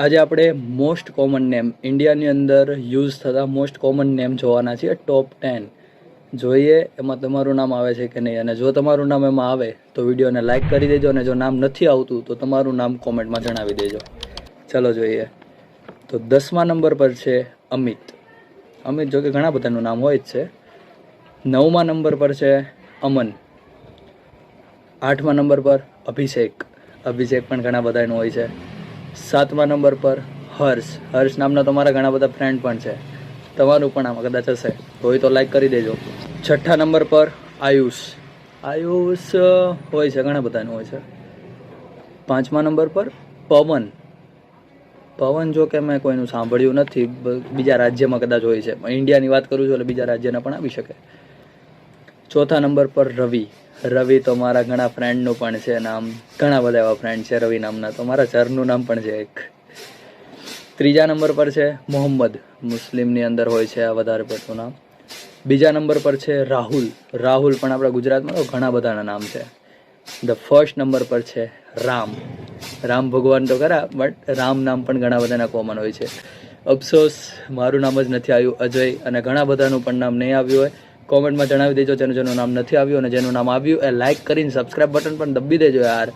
આજે આપણે most common name ઇન્ડિયાની અંદર યુઝ થતા મોસ્ટ કોમન નેમ જોવાના છીએ. ટોપ 10 જોઈએ એમાં તમારું નામ આવે છે કે નહીં. અને જો તમારું નામ એમાં આવે તો વિડીયોને લાઇક કરી દેજો, અને જો નામ નથી આવતું તો તમારું નામ કોમેન્ટમાં જણાવી દેજો. ચલો જોઈએ. તો 10મા નંબર પર છે અમિત. અમિત જો કે ઘણા બધાનું નામ હોય જ છે. 9મા નંબર પર છે અમન. 8મા નંબર પર અભિષેક. અભિષેક પણ ઘણા બધાનું હોય છે. 7મા નંબર પર હર્ષ. હર્ષ નામના તમારા ઘણા બધા ફ્રેન્ડ પણ છે. તમારું પણ આમાં કદાચ હશે, હોય તો લાઈક કરી દેજો. 6ઠ્ઠા નંબર પર આયુષ. આયુષ હોય છે, ઘણા બધાનું હોય છે. 5મા નંબર પર પવન. પવન જો કે મેં કોઈનું સાંભળ્યું નથી, બીજા રાજ્યમાં કદાચ હોય છે. ઇન્ડિયાની વાત કરું છું એટલે બીજા રાજ્યના પણ આવી શકે. 4થા નંબર પર રવિ. રવિ તો મારા ઘણા ફ્રેન્ડનું પણ છે નામ. ઘણા બધા એવા ફ્રેન્ડ છે રવિ નામના, તો મારા સરનું નામ પણ છે એક. 3જા નંબર પર છે મોહમ્મદ. મુસ્લિમની અંદર હોય છે આ વધારે પડતું નામ. 2જા નંબર પર છે રાહુલ. રાહુલ પણ આપણા ગુજરાતમાં તો ઘણા બધાના નામ છે. ધ ફર્સ્ટ નંબર પર છે રામ. રામ ભગવાન તો ખરા, બટ રામ નામ પણ ઘણા બધાના કોમન હોય છે. અફસોસ મારું નામ જ નથી આવ્યું, અજય. અને ઘણા બધાનું પણ નામ નહીં આવ્યું હોય. કોમેન્ટમાં જણાવી દેજો જેનું નામ નથી આવ્યું, અને જેનું નામ આવ્યું એ લાઇક કરીને સબસ્ક્રાઇબ બટન પણ દબી દેજો યાર.